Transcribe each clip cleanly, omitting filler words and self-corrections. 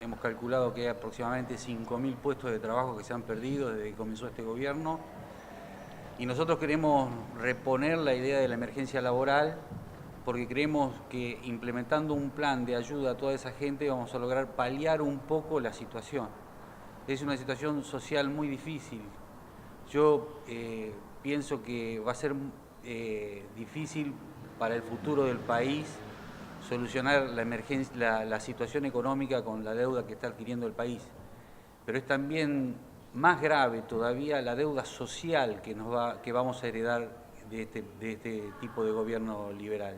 Hemos calculado que hay aproximadamente 5.000 puestos de trabajo que se han perdido desde que comenzó este gobierno y nosotros queremos reponer la idea de la emergencia laboral porque creemos que implementando un plan de ayuda a toda esa gente vamos a lograr paliar un poco la situación. Es una situación social muy difícil. Yo pienso que va a ser difícil para el futuro del país solucionar la situación económica con la deuda que está adquiriendo el país. Pero es también más grave todavía la deuda social que vamos a heredar de este tipo de gobierno liberal.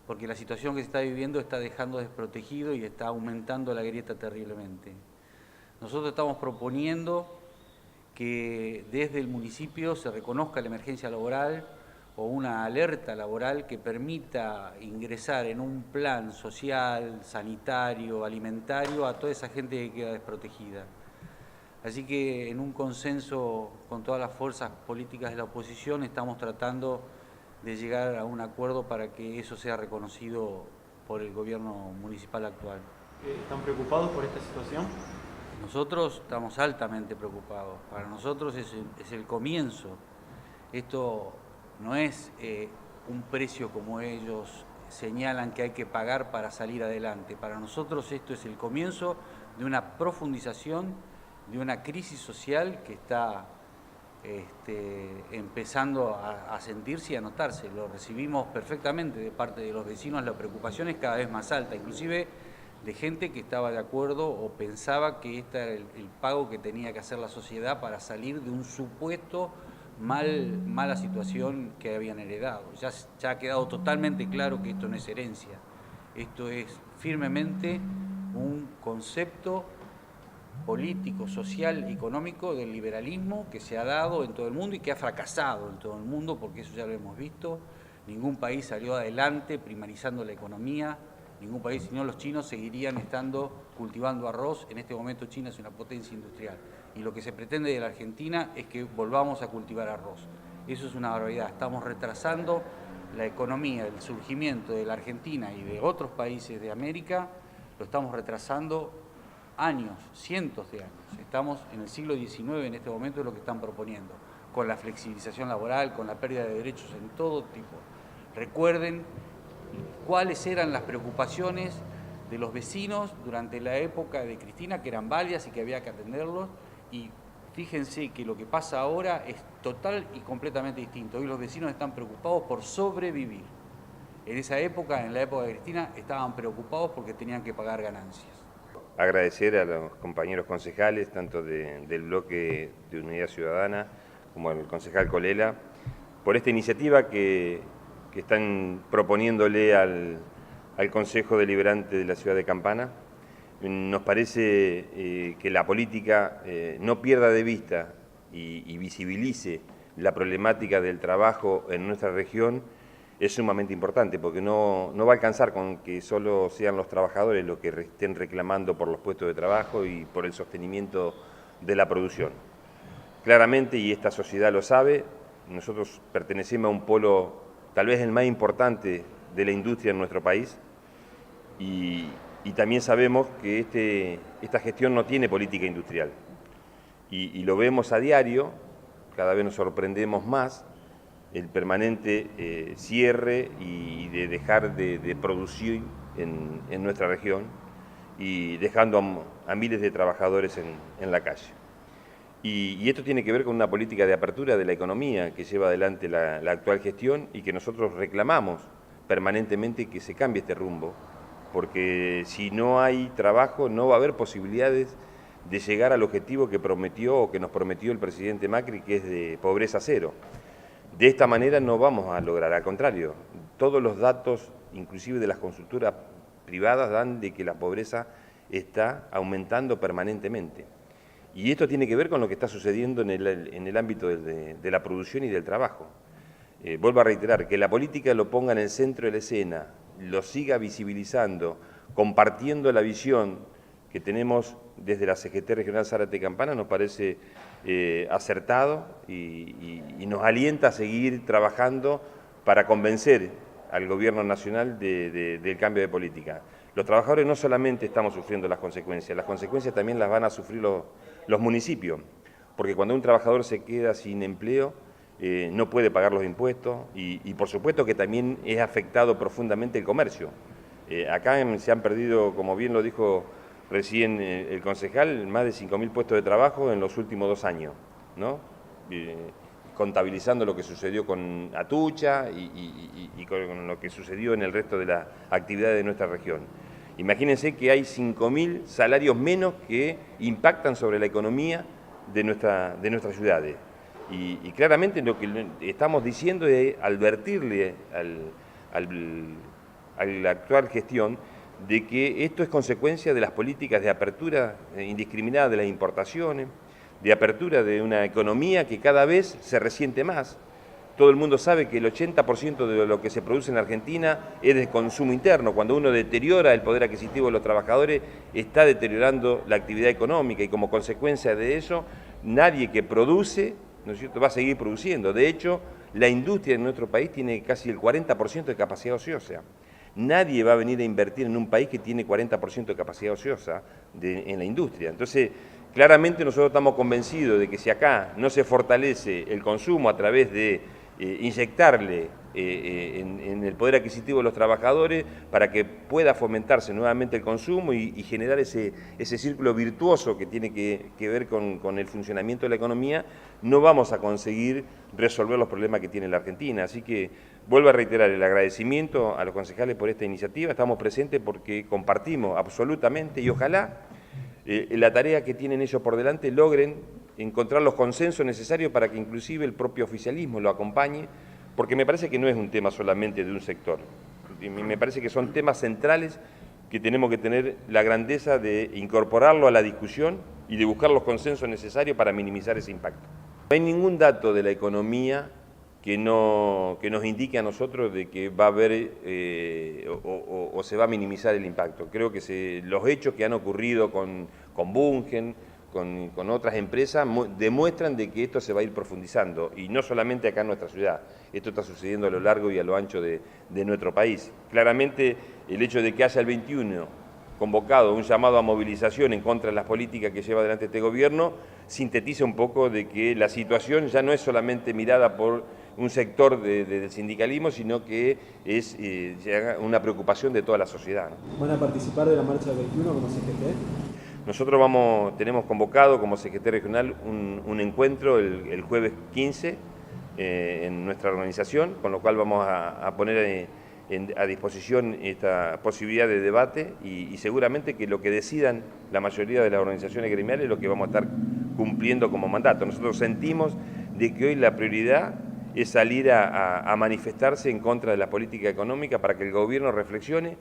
Porque la situación que se está viviendo está dejando desprotegido y está aumentando la grieta terriblemente. Nosotros estamos proponiendo que desde el municipio se reconozca la emergencia laboral o una alerta laboral que permita ingresar en un plan social, sanitario, alimentario a toda esa gente que queda desprotegida. Así que en un consenso con todas las fuerzas políticas de la oposición estamos tratando de llegar a un acuerdo para que eso sea reconocido por el gobierno municipal actual. ¿Están preocupados por esta situación? Nosotros estamos altamente preocupados. Para nosotros es el comienzo. Esto no es un precio como ellos señalan que hay que pagar para salir adelante. Para nosotros esto es el comienzo de una profundización de una crisis social que está empezando a sentirse y a notarse. Lo recibimos perfectamente de parte de los vecinos, la preocupación es cada vez más alta, inclusive de gente que estaba de acuerdo o pensaba que este era el pago que tenía que hacer la sociedad para salir de un supuesto mala situación que habían heredado. Ya ha quedado totalmente claro que esto no es herencia, esto es firmemente un concepto político, social, económico del liberalismo que se ha dado en todo el mundo y que ha fracasado en todo el mundo, porque eso ya lo hemos visto. Ningún país salió adelante primarizando la economía, ningún país, sino los chinos seguirían cultivando arroz. En este momento China es una potencia industrial y lo que se pretende de la Argentina es que volvamos a cultivar arroz. Eso es una barbaridad, estamos retrasando la economía, el surgimiento de la Argentina y de otros países de América, lo estamos retrasando años, cientos de años. Estamos en el siglo XIX en este momento, es lo que están proponiendo, con la flexibilización laboral, con la pérdida de derechos en todo tipo. Recuerden cuáles eran las preocupaciones de los vecinos durante la época de Cristina, que eran válidas y que había que atenderlos, y fíjense que lo que pasa ahora es total y completamente distinto. Hoy los vecinos están preocupados por sobrevivir. En esa época, en la época de Cristina, estaban preocupados porque tenían que pagar ganancias. Agradecer a los compañeros concejales, tanto del bloque de Unidad Ciudadana como al concejal Colela, por esta iniciativa que están proponiéndole al Consejo Deliberante de la Ciudad de Campana. Nos parece que la política no pierda de vista y visibilice la problemática del trabajo en nuestra región. Es sumamente importante porque no va a alcanzar con que solo sean los trabajadores los que estén reclamando por los puestos de trabajo y por el sostenimiento de la producción. Claramente, y esta sociedad lo sabe, nosotros pertenecemos a un polo tal vez el más importante de la industria en nuestro país y también sabemos que esta gestión no tiene política industrial y lo vemos a diario, cada vez nos sorprendemos más el permanente cierre y de dejar de producir en nuestra región y dejando a miles de trabajadores en la calle. Y esto tiene que ver con una política de apertura de la economía que lleva adelante la actual gestión y que nosotros reclamamos permanentemente que se cambie este rumbo, porque si no hay trabajo no va a haber posibilidades de llegar al objetivo que prometió o que nos prometió el presidente Macri, que es de pobreza cero. De esta manera no vamos a lograr, al contrario, todos los datos, inclusive de las consultoras privadas, dan de que la pobreza está aumentando permanentemente. Y esto tiene que ver con lo que está sucediendo en el ámbito de la producción y del trabajo. Vuelvo a reiterar, que la política lo ponga en el centro de la escena, lo siga visibilizando, compartiendo la visión que tenemos desde la CGT Regional Zárate Campana, nos parece acertado y nos alienta a seguir trabajando para convencer al gobierno nacional del cambio de política. Los trabajadores no solamente estamos sufriendo las consecuencias también las van a sufrir los municipios, porque cuando un trabajador se queda sin empleo, no puede pagar los impuestos y por supuesto que también es afectado profundamente el comercio. Acá se han perdido, como bien lo dijo recién el concejal, más de 5.000 puestos de trabajo en los últimos 2 años, ¿no? Contabilizando lo que sucedió con Atucha y con lo que sucedió en el resto de las actividades de nuestra región. Imagínense que hay 5.000 salarios menos que impactan sobre la economía de nuestras ciudades. Y claramente lo que estamos diciendo es advertirle a la actual gestión de que esto es consecuencia de las políticas de apertura indiscriminada de las importaciones, de apertura de una economía que cada vez se resiente más. Todo el mundo sabe que el 80% de lo que se produce en Argentina es de consumo interno. Cuando uno deteriora el poder adquisitivo de los trabajadores, está deteriorando la actividad económica y como consecuencia de eso, nadie que produce, ¿no es cierto?, va a seguir produciendo. De hecho, la industria en nuestro país tiene casi el 40% de capacidad ociosa. Nadie va a venir a invertir en un país que tiene 40% de capacidad ociosa en la industria. Entonces, claramente nosotros estamos convencidos de que si acá no se fortalece el consumo a través de inyectarle en el poder adquisitivo de los trabajadores para que pueda fomentarse nuevamente el consumo y generar ese círculo virtuoso que tiene que ver con el funcionamiento de la economía, no vamos a conseguir resolver los problemas que tiene la Argentina. Así que vuelvo a reiterar el agradecimiento a los concejales por esta iniciativa. Estamos presentes porque compartimos absolutamente y ojalá la tarea que tienen ellos por delante logren encontrar los consensos necesarios para que inclusive el propio oficialismo lo acompañe, porque me parece que no es un tema solamente de un sector. Me parece que son temas centrales que tenemos que tener la grandeza de incorporarlo a la discusión y de buscar los consensos necesarios para minimizar ese impacto. No hay ningún dato de la economía que nos indique a nosotros de que va a haber o se va a minimizar el impacto. Creo que los hechos que han ocurrido con Bunge, con otras empresas, demuestran de que esto se va a ir profundizando, y no solamente acá en nuestra ciudad, esto está sucediendo a lo largo y a lo ancho de nuestro país. Claramente el hecho de que haya el 21 convocado un llamado a movilización en contra de las políticas que lleva adelante este gobierno, sintetiza un poco de que la situación ya no es solamente mirada por un sector del sindicalismo, sino que es ya una preocupación de toda la sociedad, ¿no? ¿Van a participar de la marcha del 21 como CGT? Nosotros tenemos convocado como CGT regional un encuentro el jueves 15 en nuestra organización, con lo cual vamos a poner a disposición esta posibilidad de debate y seguramente que lo que decidan la mayoría de las organizaciones gremiales es lo que vamos a estar cumpliendo como mandato. Nosotros sentimos de que hoy la prioridad es salir a manifestarse en contra de la política económica para que el gobierno reflexione,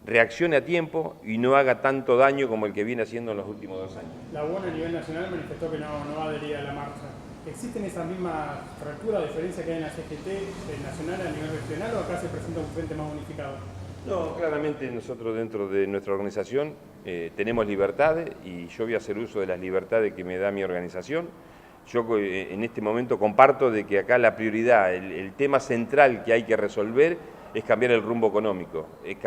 reaccione a tiempo y no haga tanto daño como el que viene haciendo en los últimos 2 años. La UON a nivel nacional manifestó que no va a adherir a la marcha. ¿Existen esas mismas fracturas, diferencias que hay en la CGT nacional a nivel regional o acá se presenta un frente más unificado? No, claramente nosotros dentro de nuestra organización tenemos libertades y yo voy a hacer uso de las libertades que me da mi organización. Yo en este momento comparto de que acá la prioridad, el tema central que hay que resolver es cambiar el rumbo económico, es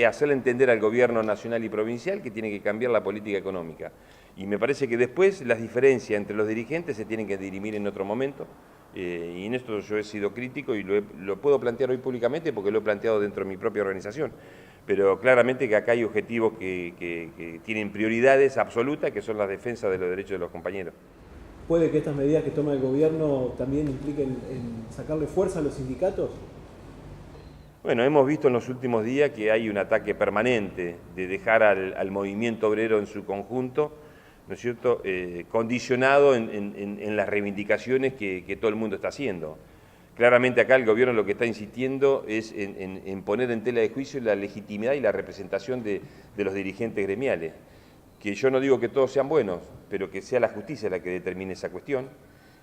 hacerle entender al gobierno nacional y provincial que tiene que cambiar la política económica. Y me parece que después las diferencias entre los dirigentes se tienen que dirimir en otro momento, y en esto yo he sido crítico y lo puedo plantear hoy públicamente porque lo he planteado dentro de mi propia organización. Pero claramente que acá hay objetivos que tienen prioridades absolutas, que son las defensas de los derechos de los compañeros. ¿Puede que estas medidas que toma el gobierno también impliquen en sacarle fuerza a los sindicatos? Bueno, hemos visto en los últimos días que hay un ataque permanente de dejar al movimiento obrero en su conjunto, ¿no es cierto?, condicionado en las reivindicaciones que todo el mundo está haciendo. Claramente acá el gobierno lo que está insistiendo es en poner en tela de juicio la legitimidad y la representación de los dirigentes gremiales. Que yo no digo que todos sean buenos, pero que sea la justicia la que determine esa cuestión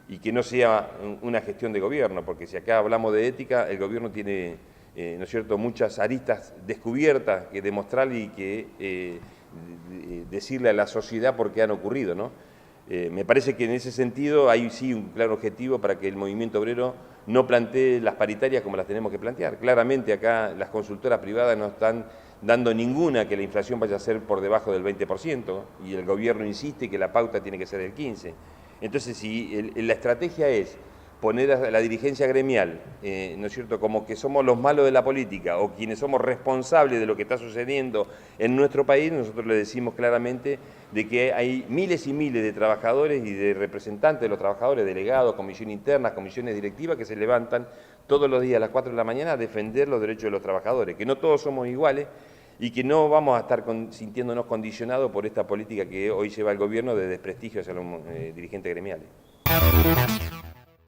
y que no sea una gestión de gobierno, porque si acá hablamos de ética, el gobierno tiene, ¿no es cierto?, muchas aristas descubiertas que demostrar y que decirle a la sociedad por qué han ocurrido, ¿no? Me parece que en ese sentido hay sí un claro objetivo para que el movimiento obrero no plantee las paritarias como las tenemos que plantear. Claramente acá las consultoras privadas no están dando ninguna que la inflación vaya a ser por debajo del 20%, y el gobierno insiste que la pauta tiene que ser del 15%. Entonces, si la estrategia es poner a la dirigencia gremial, ¿no es cierto?, como que somos los malos de la política o quienes somos responsables de lo que está sucediendo en nuestro país, nosotros le decimos claramente de que hay miles y miles de trabajadores y de representantes de los trabajadores, delegados, comisión internas, comisiones directivas, que se levantan todos los días a las 4 de la mañana a defender los derechos de los trabajadores, que no todos somos iguales y que no vamos a estar sintiéndonos condicionados por esta política que hoy lleva el gobierno de desprestigio hacia los dirigentes gremiales.